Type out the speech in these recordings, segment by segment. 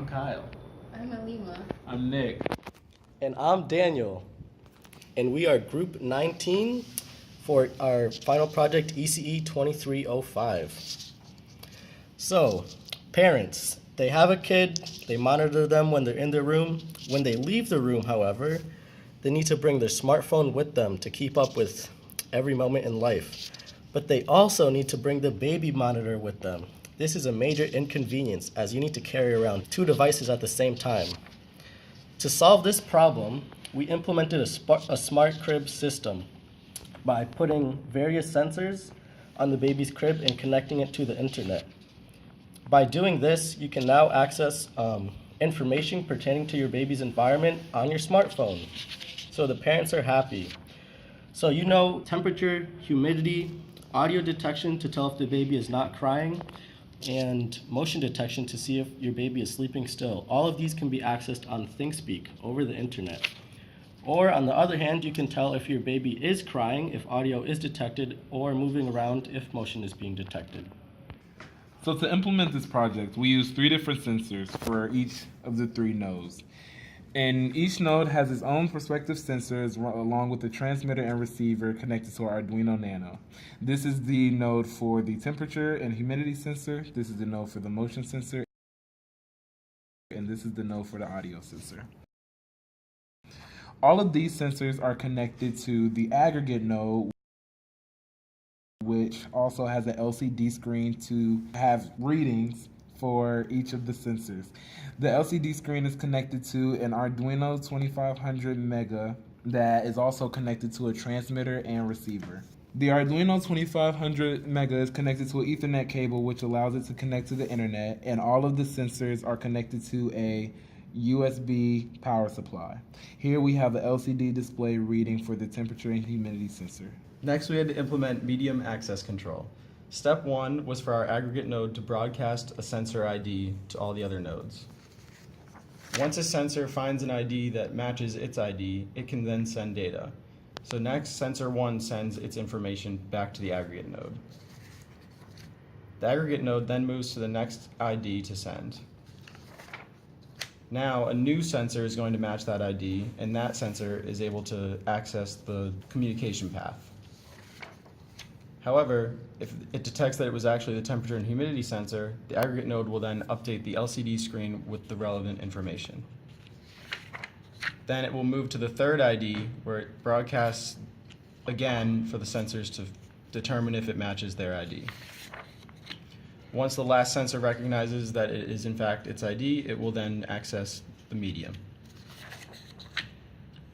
Kyle. I'm Alima. I'm Nick. And I'm Daniel. And we are Group 19 for our final project, ECE2305. So, parents, they have a kid, they monitor them when they're in their room. When they leave the room, however, they need to bring their smartphone with them to keep up with every moment in life. But they also need to bring the baby monitor with them. This is a major inconvenience as you need to carry around 2 devices at the same time. To solve this problem, we implemented a SmartCrib system by putting various sensors on the baby's crib and connecting it to the internet. By doing this, you can now access information pertaining to your baby's environment on your smartphone. So the parents are happy. So you know temperature, humidity, audio detection to tell if the baby is not crying, and motion detection to see if your baby is sleeping still. All of these can be accessed on ThinkSpeak over the internet. Or on the other hand, you can tell if your baby is crying, if audio is detected, or moving around if motion is being detected. So to implement this project, we use 3 different sensors for each of the 3 nodes. And each node has its own prospective sensors along with the transmitter and receiver connected to our Arduino Nano. This is the node for the temperature and humidity sensor. This is the node for the motion sensor. And this is the node for the audio sensor. All of these sensors are connected to the aggregate node, which also has an LCD screen to have readings for each of the sensors. The LCD screen is connected to an Arduino 2500 Mega that is also connected to a transmitter and receiver. The Arduino 2500 Mega is connected to an Ethernet cable, which allows it to connect to the internet, and all of the sensors are connected to a USB power supply. Here we have the LCD display reading for the temperature and humidity sensor. Next, we had to implement medium access control. Step 1 was for our aggregate node to broadcast a sensor ID to all the other nodes. Once a sensor finds an ID that matches its ID, it can then send data. So next, sensor 1 sends its information back to the aggregate node. The aggregate node then moves to the next ID to send. Now, a new sensor is going to match that ID, and that sensor is able to access the communication path. However, if it detects that it was actually the temperature and humidity sensor, the aggregate node will then update the LCD screen with the relevant information. Then it will move to the third ID, where it broadcasts again for the sensors to determine if it matches their ID. Once the last sensor recognizes that it is in fact its ID, it will then access the medium.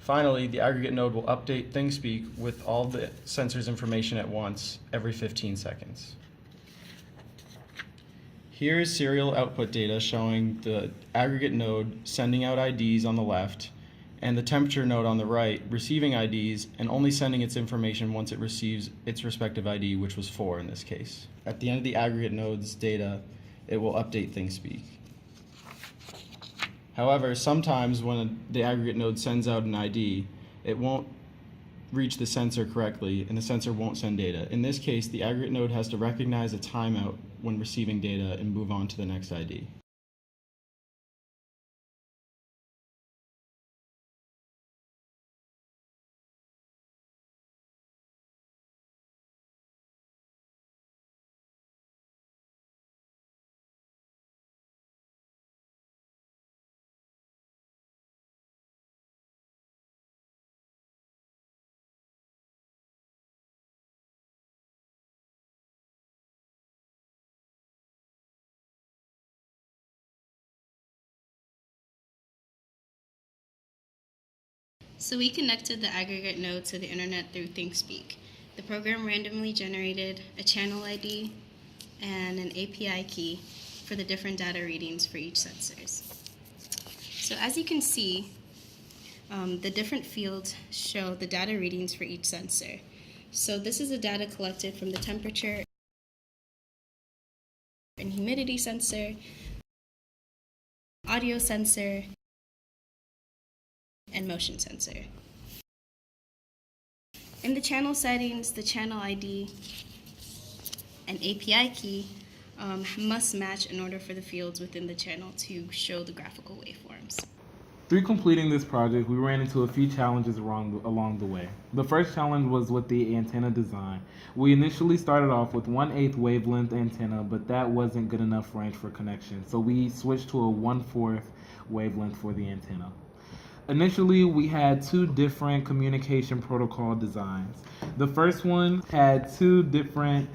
Finally, the aggregate node will update ThinkSpeak with all the sensors' information at once every 15 seconds. Here is serial output data showing the aggregate node sending out IDs on the left and the temperature node on the right receiving IDs and only sending its information once it receives its respective ID, which was 4 in this case. At the end of the aggregate node's data, it will update ThinkSpeak. However, sometimes when the aggregate node sends out an ID, it won't reach the sensor correctly and the sensor won't send data. In this case, the aggregate node has to recognize a timeout when receiving data and move on to the next ID. So we connected the aggregate node to the internet through ThinkSpeak. The program randomly generated a channel ID and an API key for the different data readings for each sensors. So as you can see, the different fields show the data readings for each sensor. So this is the data collected from the temperature and humidity sensor, audio sensor, and motion sensor. In the channel settings, the channel ID and API key must match in order for the fields within the channel to show the graphical waveforms. Through completing this project, we ran into a few challenges along the way. The first challenge was with the antenna design. We initially started off with 1/8 wavelength antenna, but that wasn't good enough range for connection, so we switched to a 1/4 wavelength for the antenna. Initially, we had two different communication protocol designs. The first one had two different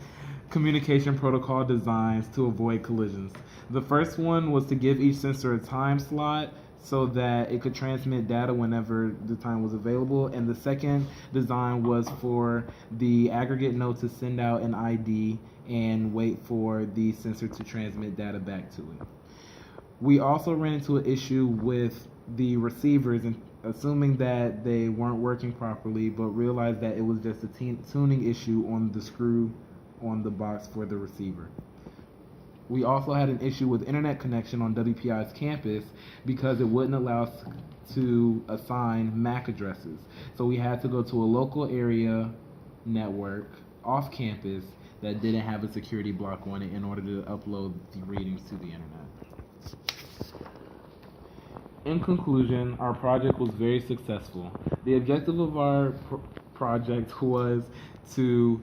communication protocol designs to avoid collisions. The first one was to give each sensor a time slot so that it could transmit data whenever the time was available, and the second design was for the aggregate node to send out an ID and wait for the sensor to transmit data back to it. We also ran into an issue with the receivers, and assuming that they weren't working properly, but realized that it was just a tuning issue on the screw on the box for the receiver. We also had an issue with internet connection on WPI's campus because it wouldn't allow us to assign MAC addresses. So we had to go to a local area network off campus that didn't have a security block on it in order to upload the readings to the internet. In conclusion, our project was very successful. The objective of our project was to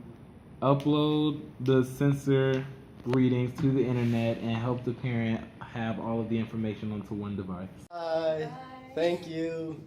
upload the sensor readings to the internet and help the parent have all of the information onto one device. Bye. Thank you.